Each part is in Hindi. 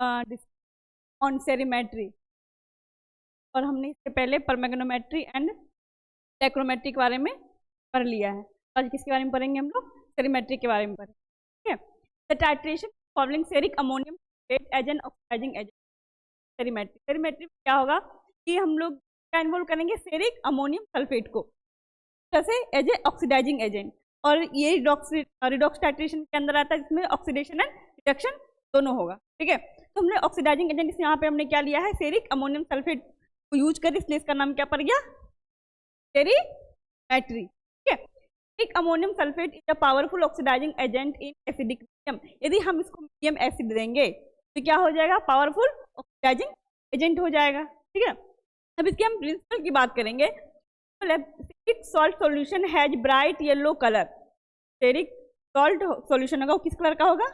ऑन सेरीमेट्री, और हमने इससे पहले परमैग्नोमेट्री एंड डाइक्रोमेट्री के बारे में पढ़ लिया है। आज किसके बारे में पढ़ेंगे हम लोग? सेरीमेट्री के बारे में पढ़ेंगे। ठीक है, the titration following ceric ammonium as an oxidising agent. Cerimetry, cerimetry में क्या होगा कि हम लोग क्या इन्वॉल्व करेंगे? सेरिक अमोनियम सल्फेट को कैसे एज ए ऑक्सीडाइजिंग एजेंट, और ये रिडॉक्स टाइट्रेशन के अंदर आता है, जिसमें ऑक्सीडेशन एंड रिडक्शन दोनों होगा। ठीक है, तो हमने ऑक्सीडाइजिंग एजेंट यहाँ पे हमने क्या लिया है? सेरिक अमोनियम सल्फेट को यूज कर, इसलिए इसका नाम क्या पड़ गया? सेरीमेट्री। ठीक है, ceric ammonium sulphate is a powerful oxidising agent in acidic medium. यदि हम इसको मीडियम एसिड देंगे तो क्या हो जाएगा? पावरफुल ऑक्सीडाइजिंग एजेंट हो जाएगा। ठीक है, अब इसके हम प्रिंसिपल की बात करेंगे। Ceric salt solution has bright yellow colour. Ceric salt solution होगा, वो किस कलर का होगा?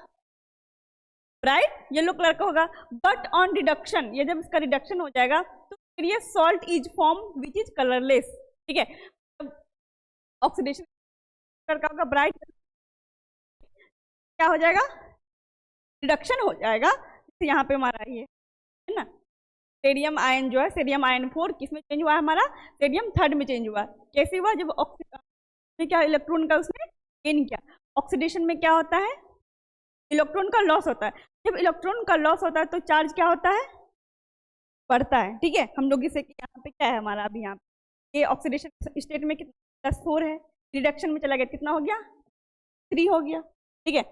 ब्राइट येलो कलर का होगा। बट ऑन रिडक्शन, ये जब इसका रिडक्शन हो जाएगा तो फिर ये salt is form which is colourless. ठीक है, ऑक्सीडेशन कलर का होगा ब्राइट, क्या हो जाएगा? रिडक्शन हो जाएगा। यहाँ पे हमारा ये है ना, सोडियम आयन जो है, सोडियम आयन 4 किस में चेंज हुआ है? हमारा सोडियम 3 में चेंज हुआ। कैसे हुआ? जब क्या इलेक्ट्रॉन का उसने गेन किया। ऑक्सीडेशन में क्या होता है? इलेक्ट्रॉन का लॉस होता है। जब इलेक्ट्रॉन का लॉस होता है तो चार्ज क्या होता है? बढ़ता है। ठीक है, हम लोग इसे यहाँ पे क्या है हमारा? अभी यहाँ पे ये ऑक्सीडेशन स्टेट में कितना? 4 है, रिडक्शन में चला गया, कितना हो गया? 3 हो गया। ठीक है,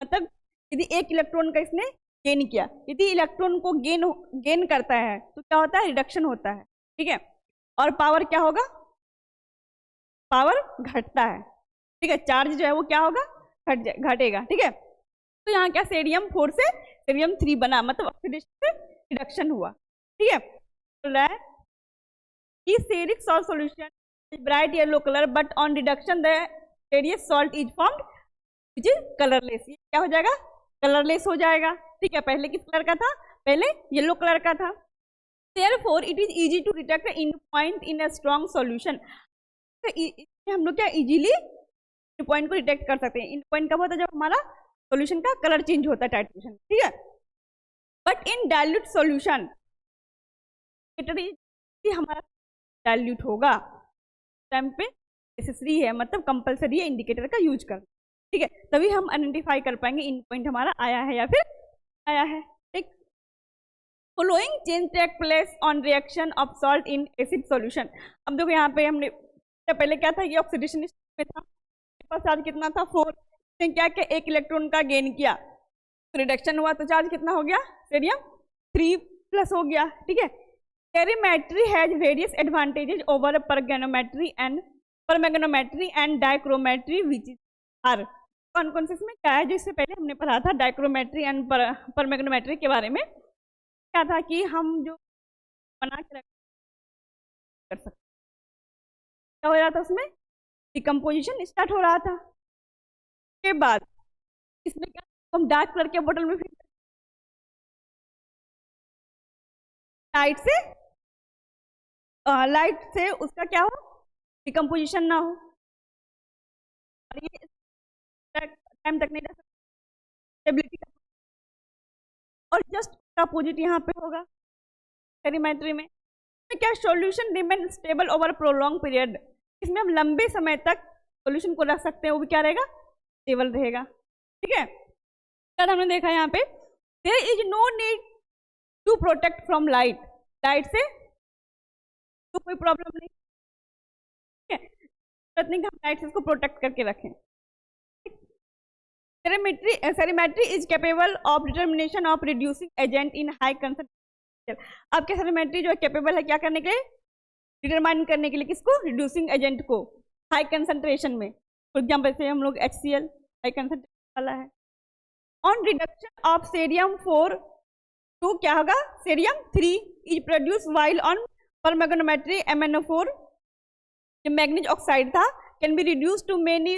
मतलब यदि एक इलेक्ट्रॉन का इसने गेन किया, यदि इलेक्ट्रॉन को गेन करता है तो क्या होता है? रिडक्शन होता है। ठीक है, और पावर क्या होगा? पावर घटता है। ठीक है, चार्ज जो है वो क्या होगा? घटेगा। ठीक है, तो यहाँ क्या सोडियम 4 से सोडियम 3 बना, मतलब ऑक्सीडेशन से रिडक्शन हुआ। ठीक है, बोल रहा है कि ceric salt solution is bright yellow colour but on reduction the cerous salt is formed which is colourless. ये क्या हो जाएगा? कलरलेस हो जाएगा। ठीक है, पहले किस कलर का था? पहले येलो कलर का था। Therefore, it is easy to detect the end point in a strong solution. हम लोग क्या इजीली पॉइंट को डिटेक्ट कर सकते हैं। इन पॉइंट कब होता है? जब हमारा सॉल्यूशन का कलर चेंज होता है टाइट्रेशन। ठीक है, बट इन डाइल्यूट सॉल्यूशन हमारा डाइल्यूट होगा टाइम पे नेसेसरी है, मतलब कंपलसरी है इंडिकेटर का यूज करना। ठीक है, तभी हम आइडेंटिफाई कर पाएंगे इन पॉइंट हमारा आया है या फिर आया है। ठीक, following change take place on reaction of salt in acid solution. अब देखो यहाँ पे हमने पहले क्या था? ये ऑक्सीडेशन में था, चार्ज कितना था? 4। क्या क्या? एक इलेक्ट्रॉन का गेन किया तो रिडक्शन हुआ, तो चार्ज कितना हो गया? सोडियम 3+ हो गया। ठीक है, cerimetry has various advantages over permanganometry and dichrometry which are. कौन कौन से इसमें क्या है? जो इससे पहले हमने पढ़ा था डाइक्रोमेट्री एंड परमैग्नोमेट्री के बारे में, क्या था कि हम जो बना के कर सकते, क्या हो रहा था उसमें? डिकम्पोजिशन स्टार्ट हो रहा था। के बाद इसमें क्या, हम डार्क कलर के बोतल में फिर लाइट से उसका क्या हो? डिकम्पोजिशन ना हो, और ये टाइम तक नहीं रह सकता स्टेबिलिटी का, और जस्ट अपोजिट यहाँ पे होगा सेरीमेट्री में। क्या solution remain stable over prolong period. इसमें हम लंबे समय तक सॉल्यूशन को रख सकते हैं, वो भी क्या रहेगा? स्टेबल रहेगा। ठीक है, क्या हमने देखा यहाँ पे? There is no need to protect from light. Light से तो कोई प्रॉब्लम नहीं। ठीक है, जरूरत नहीं कि हम लाइट से इसको प्रोटेक्ट करके रखें। Cerimetry is capable of determination of reducing agent in high concentration. आपके सेरीमेट्री जो है कैपेबल है क्या करने के लिए? डिटरमाइन करने के लिए किसको? रिड्यूसिंग एजेंट को हाई कंसंट्रेशन में। फॉर एग्जाम्पल से हम लोग HCl हाई कंसंट्रेशन वाला है। On reduction of sodium 4 to क्या होगा? Sodium 3 is produce while on permanganometry MnO4 जो मैग्नीज ऑक्साइड था can be reduce to many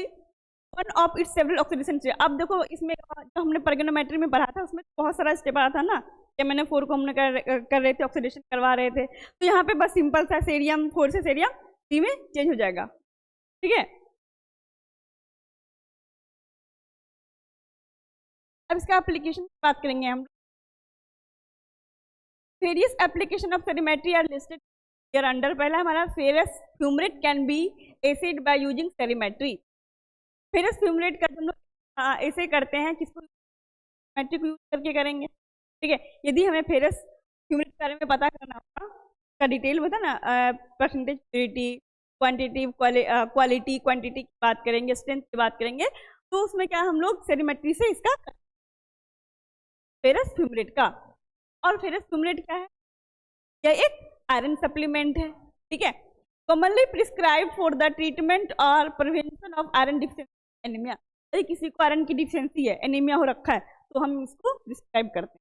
one of its several oxidation. अब देखो इसमें जो हमने परमैग्नोमेट्री में पढ़ा था उसमें बहुत सारा स्टेप आ रहा था ना, MnO4 को हमने कर रहे थे, ऑक्सीडेशन करवा रहे थे। तो यहाँ पे बस सिंपल सा सोडियम 4 से सोडियम 3 में चेंज हो जाएगा। ठीक है, अब इसका एप्लीकेशन बात करेंगे हम। Various application of cerimetry are listed here under. पहला हमारा ferrous fumarate can be assayed by using cerimetry. Ferrous fumarate का हम लोग ऐसे करते हैं, किसको सेरीमेट्री को यूज करके करेंगे, ठीक है। यदि हमें फेरस फ्यूमरेट के बारे में पता करना होगा, का डिटेल में था ना, percentage purity, quantity, quality, quantity की बात करेंगे, स्ट्रेंथ की बात करेंगे, तो उसमें क्या हम लोग सेरीमेट्री से इसका फेरस फ्यूमरेट का। और फेरस फ्यूमरेट क्या है, यह एक आयरन सप्लीमेंट है, ठीक है। Commonly prescribe for the treatment और prevention of iron deficiency anaemia. यदि किसी को आयरन की डिफिशिएंसी है, एनीमिया हो रखा है, तो हम इसको प्रिस्क्राइब करते हैं।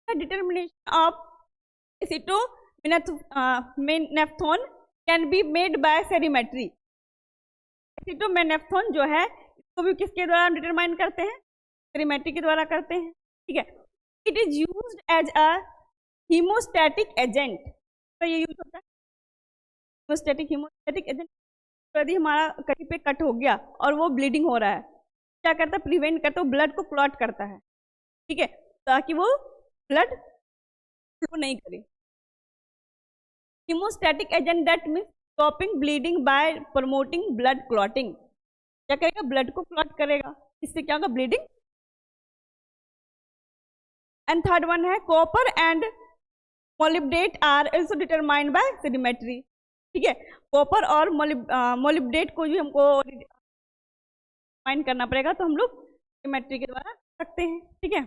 Determination of acetomenaphthone can be made by cerimetry. Acetomenaphthone जो है, इसको भी किसके द्वारा डिटरमाइन करते हैं, सेरीमेट्री के द्वारा करते हैं, ठीक है। It is used as a haemostatic agent. तो ये यूज होता है हीमोस्टैटिक एजेंट। तो यदि हमारा कहीं पे कट हो गया और वो ब्लीडिंग हो रहा है, क्या करता है, प्रिवेंट करता है, ब्लड को क्लॉट करता है, ठीक है, ताकि वो ब्लड फ्लो नहीं करे। Haemostatic agent that means stopping bleeding by promoting blood clotting. क्या करेगा, ब्लड को क्लॉट करेगा, इससे क्या होगा, ब्लीडिंग। एंड थर्ड वन है copper and molybdate are also determined by cerimetry, ठीक है। कॉपर और मोलिब्डेट को भी हमको डिटरमाइन करना पड़ेगा, तो हम लोग सेरीमेट्री के द्वारा सकते हैं, ठीक है।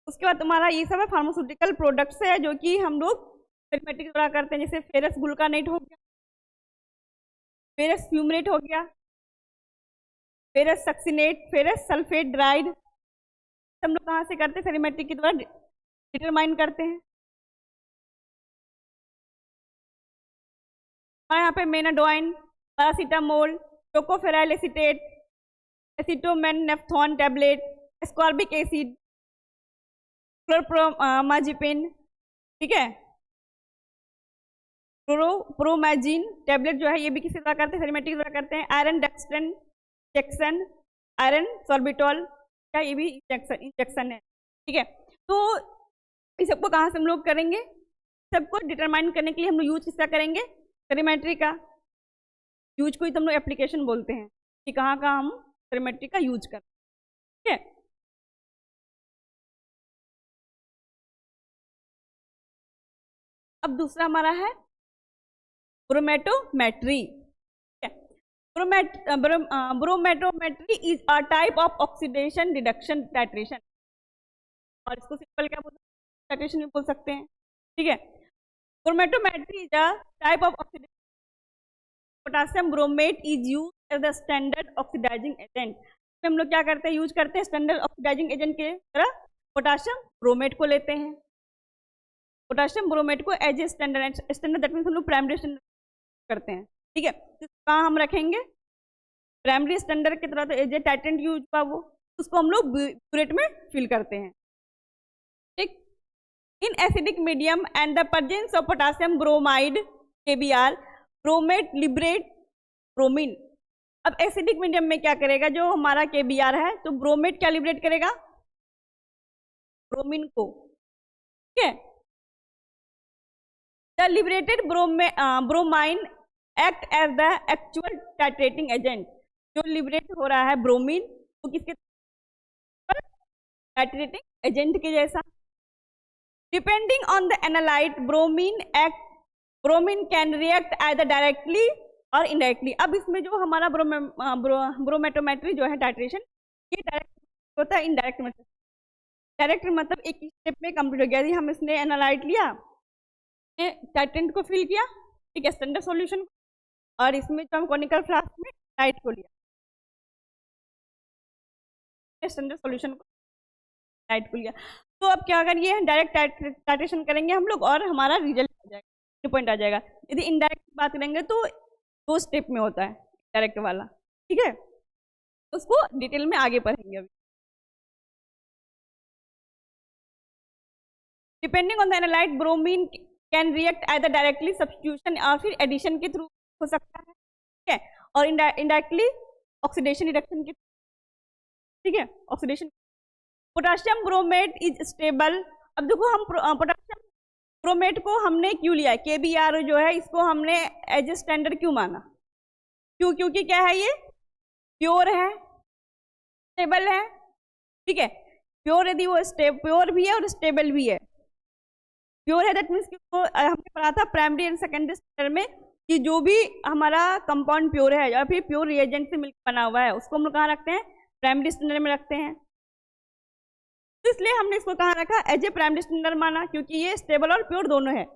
उसके बाद तुम्हारा ये सब है फार्मास्यूटिकल प्रोडक्ट्स है, जो कि हम लोग सेरीमेट्री के द्वारा करते हैं, जैसे फेरस ग्लूकानेट हो गया, फेरस फ्यूमरेट हो गया, ferrous succinate, ferrous sulphate dried, हम लोग कहाँ से करते हैं, सेरीमेट्री के द्वारा डिटरमाइन करते हैं। यहाँ पे menadione, paracetamol, tocopheryl acetate, acetomenaphthone tablet, ascorbic acid, chlorpromazine, ठीक है, प्रोमैजिन टैबलेट जो है, ये भी किसी द्वारा करते हैं, सेरीमेट्री के द्वारा करते हैं। Iron dextran injection, iron sorbitol, क्या ये भी इंजेक्शन है, ठीक है। तो इस सबको कहाँ से हम लोग करेंगे, सबको डिटरमाइन करने के लिए हम लोग यूज किसका करेंगे, सेरीमेट्री का। यूज को ही तो हम लोग एप्लीकेशन बोलते हैं, कि कहाँ कहाँ हम सेरीमेट्री का यूज करें, ठीक है। अब दूसरा हमारा है bromatometry. Bromatometry is a type of oxidation reduction titration, और इसको सिंपल क्या बोलते हैं, टाइट्रेशन भी बोल सकते हैं, ठीक है। Bromatometry is a type of oxidation, potassium bromate is used as the standard oxidising agent. हम लोग क्या करते हैं, यूज करते हैं स्टैंडर्ड ऑक्सीडाइजिंग एजेंट के तरह पोटासियम ब्रोमेट को लेते हैं। पोटासियम ब्रोमेट को as a standard that means हम लोग प्राइमरी स्टैंडर्ड करते हैं, ठीक है। कहाँ हम रखेंगे, प्राइमरी स्टैंडर्ड की तरह, तो एज ए टाइटेंट यूज हुआ वो, उसको हम लोग ब्यूरेट में फिल करते हैं, ठीक। इन acidic medium and the presence of potassium bromide KBr bromate liberate bromine. अब एसिडिक मीडियम में क्या करेगा, जो हमारा KBr है, तो ब्रोमेट क्या लिबरेट करेगा, ब्रोमीन को, ठीक है। The liberated bromine act as the actual titrating agent. जो लिबरेट हो रहा है ब्रोमीन, वो किसके टाइट्रेटिंग एजेंट के जैसा। Depending on the analyte bromine can react either directly और इनडायरेक्टली। अब इसमें जो हमारा ब्रोमेटोमेट्री जो है टाइट्रेशन, ये डायरेक्ट होता है, इनडायरेक्ट मतलब, डायरेक्ट मतलब एक स्टेप में कंप्लीट हो गया। यदि हम इसने एनालाइट लिया, टाइटेंट को फिल किया, ठीक है, स्टैंडर्ड सॉल्यूशन, और इसमें जो हम कॉनिकल फ्लास्क में टाइट को लिया, स्टैंडर्ड सॉल्यूशन को टाइट को लिया, तो अब क्या करिए, डायरेक्ट टाइट्रेशन करेंगे हम लोग, और हमारा रिजल्ट आ जाएगा, पॉइंट आ जाएगा। यदि इनडायरेक्ट बात करेंगे तो 2 स्टेप में होता है डायरेक्ट वाला, ठीक है, उसको डिटेल में आगे पढ़ेंगे अभी। Depending on the analyte bromine can react either directly substitution और फिर एडिशन के थ्रू हो सकता है, ठीक है, और इनडायरेक्टली ऑक्सीडेशन रिडक्शन के, ठीक है, oxidation. Potassium bromate is stable. अब देखो हम पोटाशियम ब्रोमेट को हमने क्यों लिया है, KBr जो है इसको हमने एज ए स्टैंडर्ड क्यों माना, क्यों, क्योंकि क्या है ये प्योर है, स्टेबल है, ठीक है। प्योर यदि वो प्योर भी है और स्टेबल भी है, प्योर है दैट मीन्स हमने पढ़ा था प्राइमरी एंड सेकेंडरी स्टैंडर्ड में कि जो भी हमारा कंपाउंड प्योर है या फिर प्योर रिएजेंट से मिलकर बना हुआ है उसको हम लोग कहाँ रखते हैं, प्राइमरी स्टैंडर्ड में रखते हैं। तो इसलिए हमने इसको कहाँ रखा, एज ए प्राइमरी स्टैंडर्ड माना, क्योंकि ये स्टेबल और प्योर दोनों है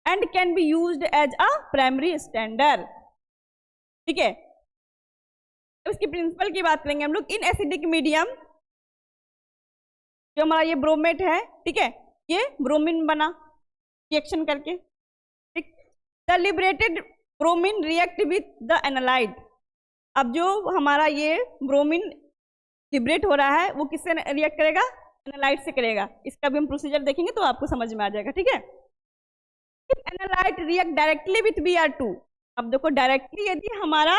and can be used as a primary standard, ठीक है। अब इसकी प्रिंसिपल की बात करेंगे हम लोग। इन एसिडिक मीडियम जो हमारा ये ब्रोमेट है, ठीक है, ये ब्रोमीन बना रिएक्शन करके, ठीक। The liberated bromine react with the analyte. अब जो हमारा ये ब्रोमीन लिबरेट हो रहा है वो किससे रिएक्ट करेगा, एनालाइट से करेगा। इसका भी हम प्रोसीजर देखेंगे तो आपको समझ में आ जाएगा, ठीक है। Analyte react directly with Br2। अब देखो डायरेक्टली यदि हमारा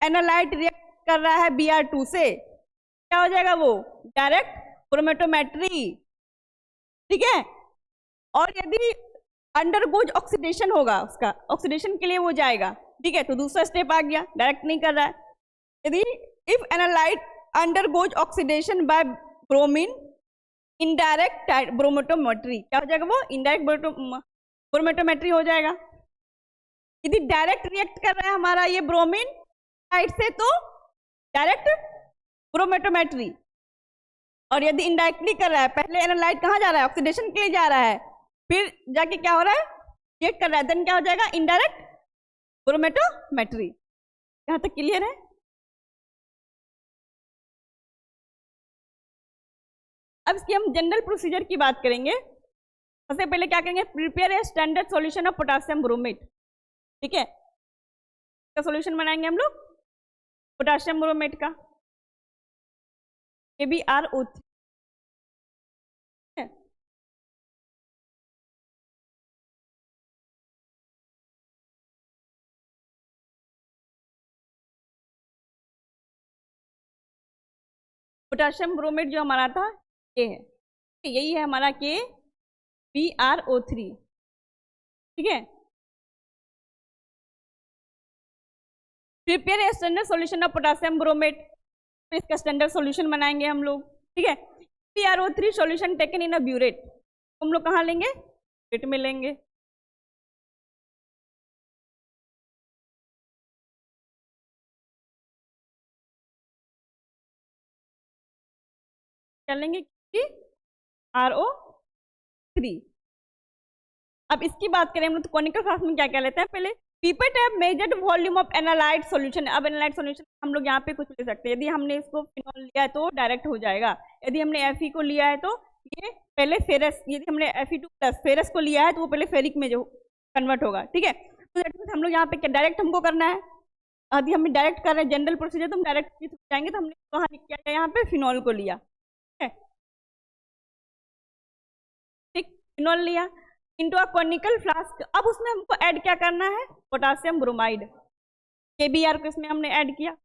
एनालाइट रिएक्ट कर रहा है Br2 से, क्या हो जाएगा, वो डायरेक्ट ब्रोमेटोमेट्री, ठीक है। और यदि अंडरगोज ऑक्सीडेशन होगा, उसका ऑक्सीडेशन के लिए वो जाएगा, ठीक है, तो दूसरा स्टेप आ गया, डायरेक्ट नहीं कर रहा है। यदि if analyte undergoes oxidation by bromine indirect bromatometry, क्या हो जाएगा, वो इनडायरेक्ट ब्रोमेटोमेट्री हो जाएगा। यदि डायरेक्ट रिएक्ट कर रहा है हमारा ये ब्रोमीन साइड से तो डायरेक्ट ब्रोमेटोमेट्री, और यदि इनडायरेक्टली कर रहा है, पहले एनालाइट कहाँ जा रहा है, ऑक्सीडेशन के लिए जा रहा है, फिर जाके क्या हो रहा है, रिएक्ट कर रहा है, देन क्या हो जाएगा, इनडायरेक्ट ब्रोमेटोमेट्री। यहाँ तक क्लियर है। अब इसकी हम जनरल प्रोसीजर की बात करेंगे। सबसे पहले क्या करेंगे, prepare a standard solution of potassium bromate, ठीक है। इसका सॉल्यूशन बनाएंगे हम लोग पोटासियम ब्रोमेट का, KBrO3, पोटासियम ब्रोमेट जो हमारा था ये है, यही है हमारा KBrO3, ठीक है। Prepare a standard solution of potassium bromate, तो इसका स्टैंडर्ड सॉल्यूशन बनाएंगे हम लोग, ठीक है। KBrO3 solution taken in a burette, हम लोग कहाँ लेंगे, ब्यूरेट में लेंगे। क्या लेंगे, KBrO3। अब इसकी बात करें हम लोग तो कॉनिकल फ्लास्क में क्या क्या लेते हैं, पहले पीपेट है measured volume of analyte solution. अब एनालाइट सॉल्यूशन हम लोग यहाँ पे कुछ ले सकते हैं, यदि हमने इसको फिनॉल लिया है तो डायरेक्ट हो जाएगा, यदि हमने Fe को लिया है तो ये पहले फेरस, यदि हमने Fe2+ फेरस को लिया है तो वो पहले फेरिक में जो कन्वर्ट होगा, ठीक है। तो दैट मीन्स हम लोग यहाँ पे डायरेक्ट हमको करना है, यदि हम डायरेक्ट कर रहे हैं जनरल प्रोसीजर तो हम डायरेक्ट जाएंगे, तो हमने कहाँ लिख किया, यहाँ पे फिनॉल को लिया, ठीक, फिनॉल लिया इनटू अ कॉनिकल फ्लास्क। अब उसमें हमको ऐड क्या करना है, पोटासियम ब्रोमाइड, KBr को इसमें हमने ऐड किया,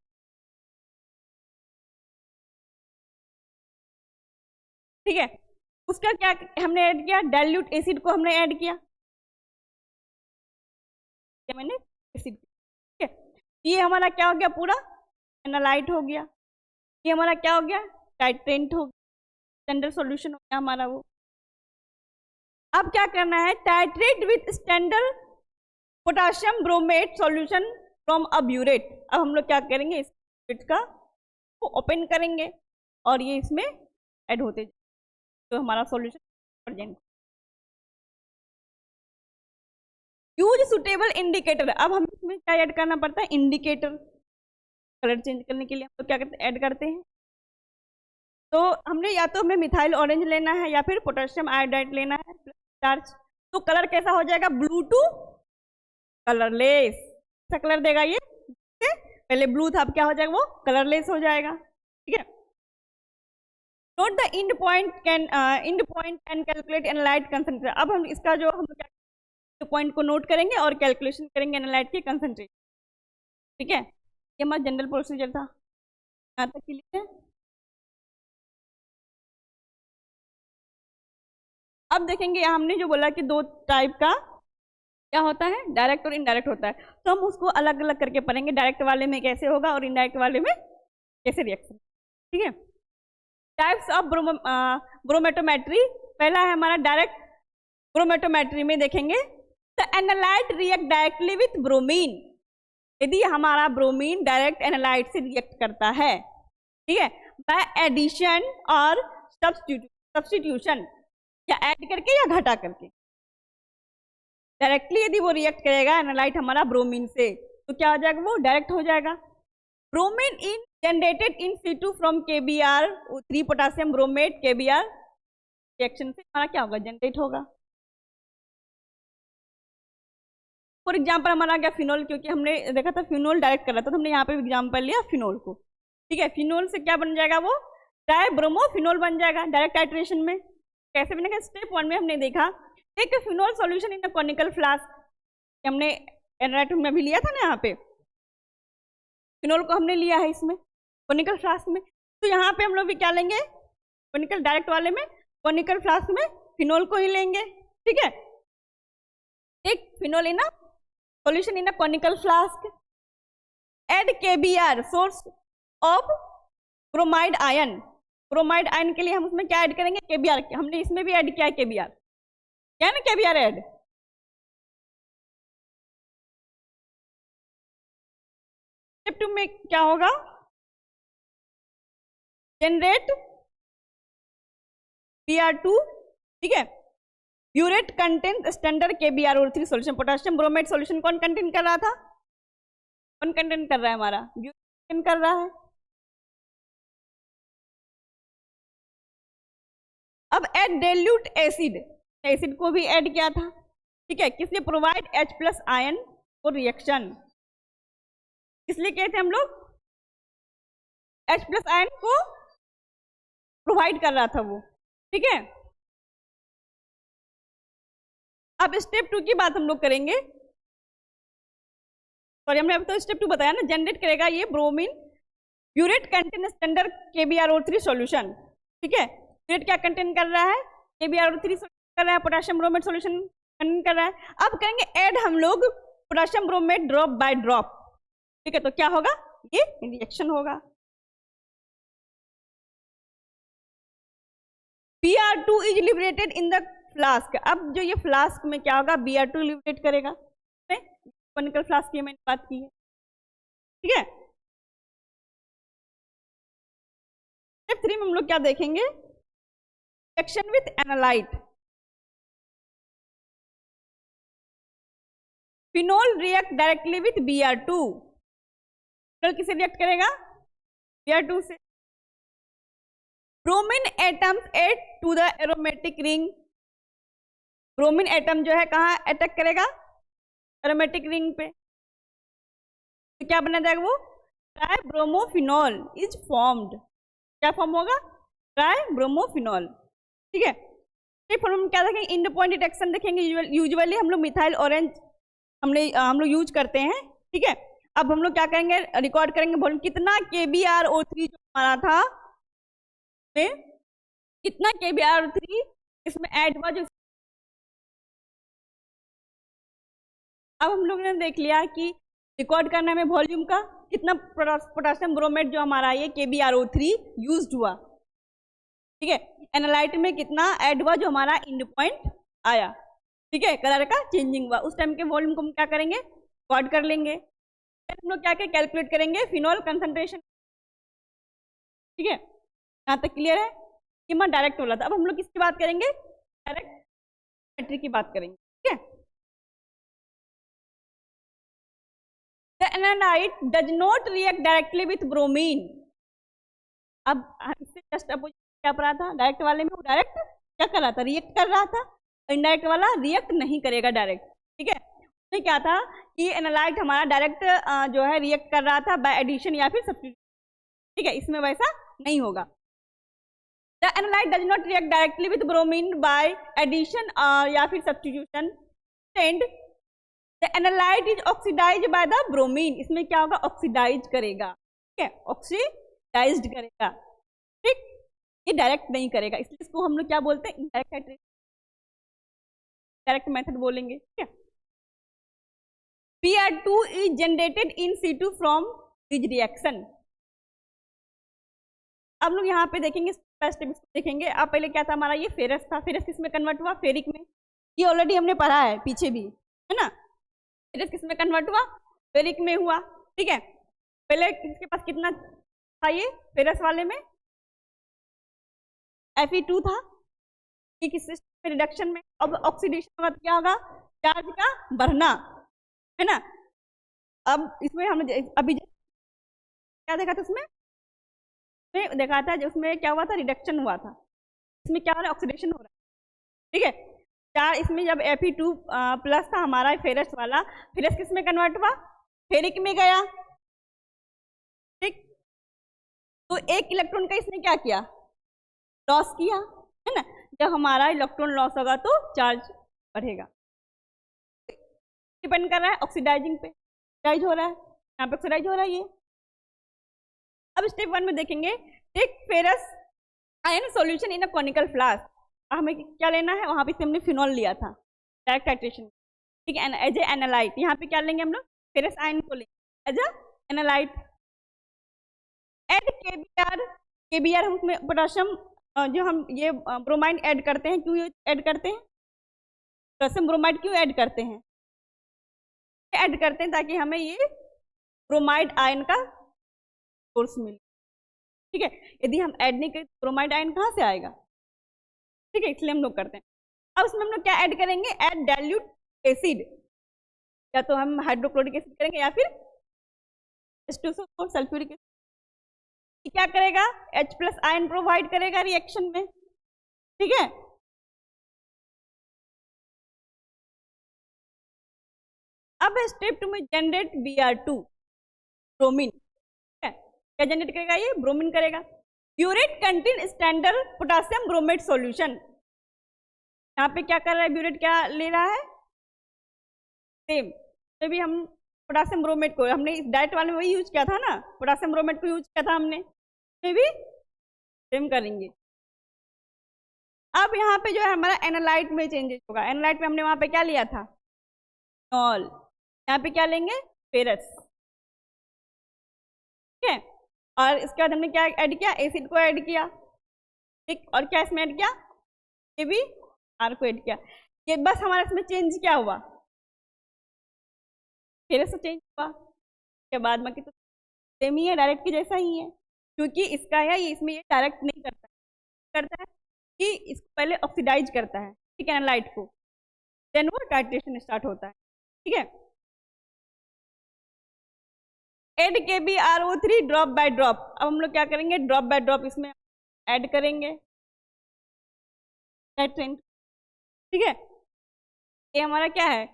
ठीक है। उसका क्या हमने ऐड किया, डाइल्यूट एसिड को हमने ऐड किया, क्या मैंने एसिड, ठीक है। ये हमारा क्या हो गया, पूरा एनालाइट हो गया, ये हमारा क्या हो गया, टाइट्रेंट हो गया, स्टैंडर्ड सॉल्यूशन हो गया हमारा वो। अब क्या करना है, titrate with standard potassium bromate solution from a burette. अब हम लोग क्या करेंगे, इस ब्यूरेट का को ओपन करेंगे और ये इसमें ऐड होते तो हमारा solution present. Use suitable indicator. अब हम इसमें क्या ऐड करना पड़ता है, इंडिकेटर, कलर चेंज करने के लिए हम लोग क्या करते हैं, ऐड करते हैं। तो हमने या तो हमें मिथाइल ऑरेंज लेना है या फिर पोटेशियम आयोडाइड लेना है स्टार्च। तो कलर कैसा हो जाएगा, ब्लू टू कलरलेस, ऐसा कलर देगा ये, पहले ब्लू था अब क्या हो जाएगा, वो कलरलेस हो जाएगा, ठीक है। Note the end point and calculate analyte concentration. अब हम इसका जो हम पॉइंट को नोट करेंगे और कैलकुलेशन करेंगे एनालाइट की कंसंट्रेशन, ठीक है। ये हमारा जनरल प्रोसीजर था, यहाँ तक क्लियर है। अब देखेंगे हमने जो बोला कि दो टाइप का क्या होता है, डायरेक्ट और इनडायरेक्ट होता है, तो हम उसको अलग अलग करके पढ़ेंगे, डायरेक्ट वाले में कैसे होगा और इनडायरेक्ट वाले में कैसे रिएक्शन। ठीक है, टाइप्स ऑफ ब्रोमेटोमेट्री। पहला है हमारा डायरेक्ट ब्रोमेटोमेट्री में देखेंगे the analyte react directly with bromine. यदि हमारा ब्रोमीन डायरेक्ट एनालाइट से रिएक्ट करता है, ठीक है, बाय एडिशन और सब्स्टिट्यूशन, या ऐड करके या घटा करके, डायरेक्टली यदि वो रिएक्ट करेगा एनालाइट हमारा ब्रोमीन से तो क्या हो जाएगा, वो डायरेक्ट हो जाएगा। Bromine in generated in situ from KBr3 potassium bromate KBr reaction से हमारा क्या होगा, जनरेट होगा। फॉर एग्जाम्पल हमारा क्या फिनोल, क्योंकि हमने देखा था फिनोल डायरेक्ट कर रहा था तो हमने यहाँ पे एग्जाम्पल लिया फिनोल को। ठीक है, फिनोल से क्या बन जाएगा, वो ट्राइब्रोमोफिनोल बन जाएगा डायरेक्ट टाइट्रेशन में। कैसे बनेगा, स्टेप 1 में हमने देखा एक phenol solution in a conical flask, हमने एनालाइट में भी लिया था ना, यहाँ पे फिनोल को हमने लिया है इसमें कॉनिकल फ्लास्क में, तो यहाँ पे हम लोग भी क्या लेंगे, कॉनिकल डायरेक्ट वाले में कॉनिकल फ्लास्क में फिनोल को ही लेंगे। ठीक है, एक phenol in a solution in a conical flask, add KBr source of bromide ion. Bromide ion के लिए हम उसमें क्या ऐड करेंगे, KBr। हमने इसमें भी ऐड किया है KBr, क्या है ना KBr ऐड। स्टेप 2 में क्या होगा, जनरेट Br2। ठीक है, burette content standard KBrO3 solution. Potassium bromate solution कौन कंटेंट कर रहा था, कौन कंटेंट कर रहा है, हमारा ब्यूरेट कर रहा है। अब ऐड डेल्यूट एसिड, एसिड को भी ऐड किया था। ठीक है, किसलिए, provide H+ ion for reaction, इसलिए कहते हैं हम लोग H+ आयन को प्रोवाइड कर रहा था वो। ठीक है, अब स्टेप 2 की बात हम लोग करेंगे। सॉरी, हमने अब तो स्टेप 2 बताया ना, जनरेट करेगा ये bromine burette contain standard KBrO3 solution. ठीक है, ब्यूरेट क्या कंटेन कर रहा है, KBrO3 कर रहा है, पोटेशियम ब्रोमेट सॉल्यूशन कंटेन कर रहा है। अब करेंगे ऐड हम लोग potassium bromate drop by drop. ठीक है, तो क्या होगा, ये रिएक्शन होगा। Br2 is liberated in the flask. अब जो ये फ्लास्क में क्या होगा, Br2 लिबरेट करेगा, कॉनिकल फ्लास्क की मैंने बात की है। ठीक है, स्टेप 3 में हम लोग क्या देखेंगे, reaction with analyte. Phenol react directly with Br2। Phenol किसे रिएक्ट करेगा, Br2 से। Bromine atoms add to the aromatic ring. Bromine atom जो है कहाँ अटैक करेगा, एरोमेटिक रिंग पे, तो क्या बना जाएगा, वो ट्राइब्रोमोफिनॉल इज फॉर्म्ड। क्या फॉर्म होगा, ट्राइब्रोमोफिनॉल। ठीक है, फॉर्म क्या देखेंगे, इंड पॉइंट डिटेक्शन देखेंगे। यूजुअली हम लोग मिथाइल ऑरेंज हम लोग यूज करते हैं। ठीक है, अब हम लोग क्या करेंगे, रिकॉर्ड करेंगे वॉल्यूम कितना KBrO3 जो हमारा था, कितना KBrO3 इसमें ऐड हुआ। जो अब हम लोग ने देख लिया कि रिकॉर्ड करने में वॉल्यूम का कितना पोटेशियम ब्रोमेट जो हमारा ये KBrO3 यूज्ड हुआ। ठीक है, एनालाइट में कितना ऐड हुआ जो हमारा इंड पॉइंट आया। ठीक है, कलर का चेंजिंग हुआ, उस टाइम के वॉल्यूम को हम क्या करेंगे, रिकॉर्ड कर लेंगे। फिर हम लोग क्या कैलकुलेट करेंगे, फिनोल कंसंट्रेशन। ठीक है, यहाँ तक क्लियर है, कि मैं डायरेक्ट बोला था। अब हम लोग किसकी बात करेंगे, डायरेक्ट मैट्रिक की बात करेंगे। ठीक है, The analyte does not react directly with bromine। अब इससे जस्ट अपोजिट क्या पढ़ा था, डायरेक्ट वाले में वो डायरेक्ट क्या कर रहा था, रिएक्ट कर रहा था, इनडायरेक्ट वाला रिएक्ट नहीं करेगा डायरेक्ट। ठीक है, उसमें क्या था कि एनालाइट हमारा डायरेक्ट जो है रिएक्ट कर रहा था बाय एडिशन या फिर सब्स्टिट्यूशन। ठीक है, इसमें वैसा नहीं होगा। The analyte does not react directly with bromine by addition या फिर substitution, and the analyte is oxidized by the bromine। इसमें क्या होगा, ऑक्सीडाइज करेगा। ठीक है, ऑक्सीडाइज्ड करेगा। ठीक, ये डायरेक्ट नहीं करेगा, इसलिए इसको हम लोग क्या बोलते हैं, इनडायरेक्ट हाइड्रेशन। डायरेक्ट मेथड बोलेंगे, ठीक है। Br2 is generated in situ from this reaction। अब लोग यहाँ पे देखेंगे स्टेप देखेंगे। अब पहले क्या था हमारा, ये फेरस था, फेरस किस में कन्वर्ट हुआ, फेरिक में। ये ऑलरेडी हमने पढ़ा है पीछे भी, है ना। फेरस किस में कन्वर्ट हुआ, फेरिक में हुआ, ठीक है। पहले इसके पास कितना था, ये फेरस वाले में Fe2 था, ये किस में रिडक्शन में। अब ऑक्सीडेशन का क्या होगा, चार्ज का बढ़ना, है ना। अब इसमें हमने अभी क्या देखा था, उसमें देखा था, उसमें क्या हुआ था, रिडक्शन हुआ था। इसमें क्या हो रहा है, ऑक्सीडेशन हो रहा है, ठीक है। चार इसमें जब Fe2 प्लस था हमारा फेरस वाला, फेरस किस में कन्वर्ट हुआ, फेरिक में गया, ठीक। तो एक इलेक्ट्रॉन का इसने क्या किया, लॉस किया, है ना। जब हमारा इलेक्ट्रॉन लॉस होगा तो चार्ज बढ़ेगा। डिपेंड कर रहा है ऑक्सीडाइजिंग पे, ऑक्सीडाइज हो रहा है, यहाँ पे ऑक्सीडाइज हो रहा है ये। अब स्टेप 1 में देखेंगे, take ferrous ion solution in a conical flask. हमें क्या लेना है, वहां पे से हमने फिनॉल लिया था, डायरेक्ट टाइट्रेशन, ठीक है, एज ए एनालाइट। यहाँ पे क्या लेंगे हम लोग, फेरस आयन को लेंगे as a analyte. Add KBr हम उसमें पोटाशियम, जो हम ये ब्रोमाइड ऐड करते हैं, क्यों ऐड करते हैं, पोटाशियम ब्रोमाइड क्यों ऐड करते हैं, ऐड करते हैं ताकि हमें ये ब्रोमाइड आयन का सोर्स मिले, ठीक है। यदि हम ऐड नहीं करें तो ब्रोमाइड आयन कहाँ से आएगा, ठीक है, इसलिए हम लोग करते हैं। अब उसमें हम लोग क्या ऐड करेंगे, ऐड डाइल्यूट एसिड, या तो हम हाइड्रोक्लोरिक एसिड करेंगे या फिर H2SO4 सल्फ्यूरिक एसिड। क्या करेगा, H+ आयन प्रोवाइड करेगा रिएक्शन में, ठीक है। अब स्टेप 2 में जनरेट Br2 ब्रोमीन, क्या जनरेट करेगा, ये ब्रोमीन करेगा। Burette contain standard potassium bromate solution. यहाँ पे क्या कर रहा है, ब्यूरेट क्या ले रहा है, सेम। तो भी हम पोटासियम ब्रोमेट को, हमने इस डाइट वाले में वही यूज किया था ना, पोटासियम ब्रोमेट को यूज किया था हमने, तो भी सेम करेंगे। अब यहाँ पे जो है हमारा एनालाइट में चेंजेस होगा। एनालाइट में हमने वहां पे क्या लिया था, फिनॉल, यहाँ पे क्या लेंगे, फेरस, ठीक है। और इसके बाद हमने क्या ऐड किया, एसिड को ऐड किया, ठीक। और क्या इसमें ऐड किया, KBr को ऐड किया। ये बस हमारा इसमें चेंज क्या हुआ, फेरस से चेंज हुआ, के बाद बाकी तो सेम ही है, डायरेक्ट की जैसा ही है। क्योंकि इसका है ये, इसमें ये डायरेक्ट नहीं करता है, करता है कि इसको पहले ऑक्सीडाइज करता है, ठीक है, एनालाइट को, देन वो टाइट्रेशन स्टार्ट होता है, ठीक है। Add KBrO3 drop by drop. अब हम लोग क्या करेंगे, ड्रॉप बाय ड्रॉप इसमें ऐड करेंगे, ठीक है। ये हमारा क्या है,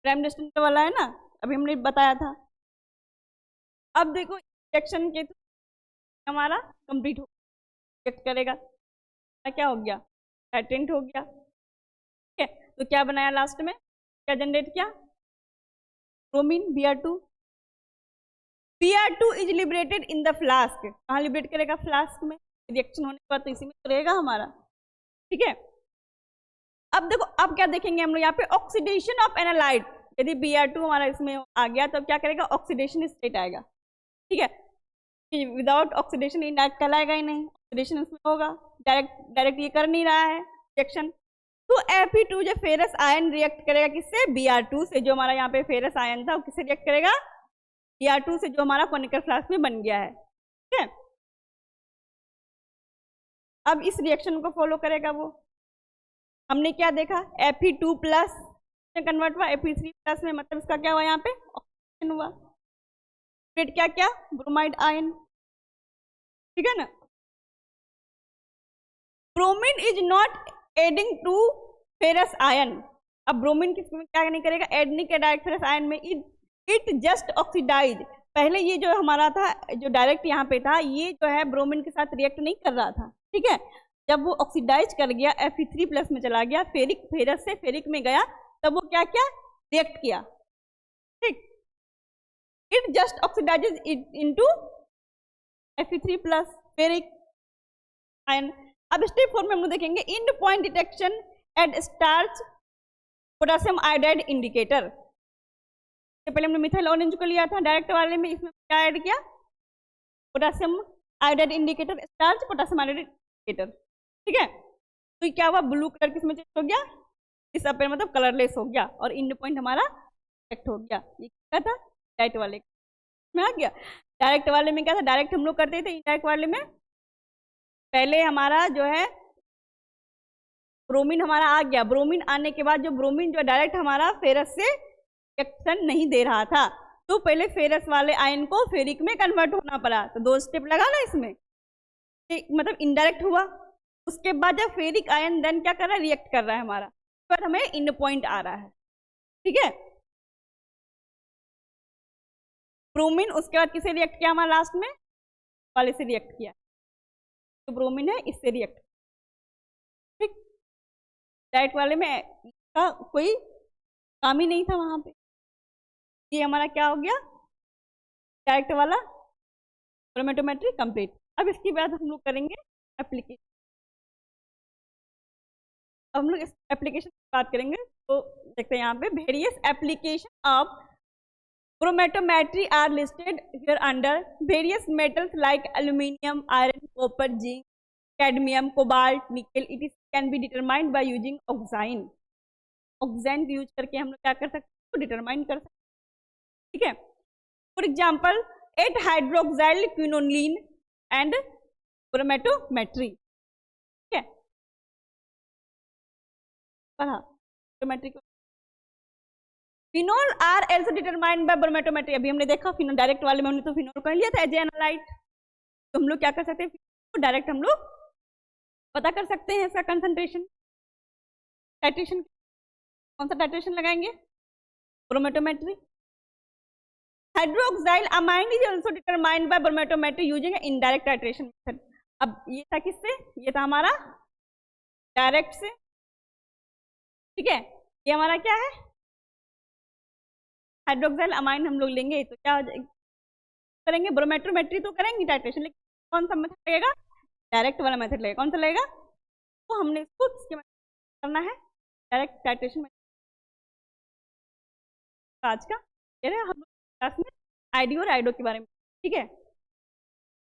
प्राइम डिस्टेंस वाला है ना, अभी हमने बताया था। अब देखो रिएक्शन के हमारा कंप्लीट हो, रिएक्ट करेगा, क्या हो गया, टाइट्रेंट हो गया, ठीक है। तो क्या बनाया लास्ट में, क्या जनरेट किया, bromine Br2। Br2 is liberated in the flask. कहाँ लिबरेट करेगा, फ्लास्क में। रिएक्शन होने के बाद तो इसी में तो रहेगा हमारा, ठीक है। अब देखो, अब क्या देखेंगे हम लोग यहाँ पे, ऑक्सीडेशन ऑफ एनालाइट। यदि Br2 हमारा इसमें आ गया तो क्या करेगा, ऑक्सीडेशन स्टेट आएगा, ठीक है। विदाउट ऑक्सीडेशन इनडायरेक्ट कहलाएगा ही नहीं, ऑक्सीडेशन इसमें होगा, डायरेक्ट ये कर नहीं रहा है रिएक्शन। तो Fe2 जो फेरस आयन रिएक्ट करेगा किससे, Br2 से। जो हमारा यहाँ पे फेरस आयन था वो किससे रिएक्ट करेगा, Br2 से, जो हमारा कॉनिकल फ्लास्क में बन गया है, ठीक है। अब इस रिएक्शन को फॉलो करेगा वो। हमने क्या देखा, Fe2 प्लस में कन्वर्ट हुआ Fe3 प्लस में, मतलब इसका क्या हुआ, यहाँ पे ऑक्सीडेशन हुआ, फिर क्या क्या, ब्रोमाइड आयन, ठीक है ना। Bromine is not adding to ferrous ion. अब ब्रोमीन किसमें क्या नहीं करेगा, ऐड नहीं किया डायरेक्ट फेरस आयन में, इट जस्ट ऑक्सीडाइज। पहले ये जो हमारा था, जो डायरेक्ट यहाँ पे था, ये जो है ब्रोमीन के साथ रिएक्ट नहीं कर रहा था, ठीक है। जब वो ऑक्सीडाइज कर गया, Fe3 प्लस में चला गया, फेरस से फेरिक में गया, तब वो क्या क्या रिएक्ट किया, ठीक। It just oxidises into Fe3 plus ferric ion. अब स्टेप 4 में हम लोग देखेंगे, end point detection at starch potassium iodide indicator, इससे पहले हमने मिथाइल ऑरेंज को लिया था डायरेक्ट वाले में, इसमें क्या ऐड किया, potassium iodide indicator starch potassium iodide indicator, ठीक है। तो ये क्या हुआ, ब्लू कलर किसमें चेंज हो गया, इस अपेयर मतलब कलरलेस हो गया और इंड पॉइंट हमारा डायरेक्ट हो गया। ये क्या था, डायरेक्ट वाले में आ गया। डायरेक्ट वाले में क्या था, डायरेक्ट हम लोग करते थे, इनडायरेक्ट वाले में पहले हमारा जो है ब्रोमीन हमारा आ गया, ब्रोमीन आने के बाद जो ब्रोमीन जो डायरेक्ट हमारा फेरस से रिएक्शन नहीं दे रहा था, तो पहले फेरस वाले आयन को फेरिक में कन्वर्ट होना पड़ा, तो 2 स्टेप लगा ना इसमें, मतलब इनडायरेक्ट हुआ। उसके बाद जब फेरिक आयन देन क्या कर रहा है, रिएक्ट कर रहा है हमारा, पर हमें इंड पॉइंट आ रहा है, ठीक है। ब्रोमीन उसके बाद किसे रिएक्ट किया हमारा, लास्ट में वाले से रिएक्ट किया, तो ब्रोमीन है इससे रिएक्ट, ठीक। डायरेक्ट वाले में इसका कोई काम ही नहीं था वहां पे, ये हमारा क्या हो गया, डायरेक्ट वाला ब्रोमेटोमेट्री कंप्लीट। अब इसके बाद हम लोग करेंगे एप्लीकेशन। अब हम लोग इस एप्लीकेशन की बात करेंगे, तो देखते हैं यहाँ पे various application of bromatometry are listed here under. Various metals like aluminium, iron, copper, zinc, cadmium, cobalt, nickel, it is can be determined by using oxine. Oxine use करके हम लोग क्या कर सकते हैं, डिटरमाइन कर सकते हैं, ठीक है। For example 8 hydroxyl quinoline and bromatometry, ठीक है, पढ़ा ब्रोमेट्री को। Phenol are also determined by bromatometry, अभी हमने देखा फिनोल डायरेक्ट वाले में हमने तो फिनोल कर लिया था एज एनालाइट, तो हम लोग क्या कर सकते हैं, फिनोल डायरेक्ट हम लोग पता कर सकते हैं इसका कंसंट्रेशन। टाइट्रेशन कौन सा टाइट्रेशन लगाएंगे, bromatometry. Hydroxyl amine is also determined by bromatometry using indirect titration method. अब ये था किससे, ये था हमारा डायरेक्ट से, ठीक है। ये हमारा क्या है, हाइड्रोक्साइल अमाइन हम लोग लेंगे तो क्या करेंगे, ब्रोमेटोमेट्री तो करेंगे टाइट्रेशन, लेकिन कौन सा मेथड लगेगा, डायरेक्ट वाला मेथड लगेगा। कौन सा लगेगा, तो हमने इसको किसके करना है, डायरेक्ट टाइट्रेशन मेथड। आज का हम क्लास में आईडी और आइडो के बारे में, ठीक है।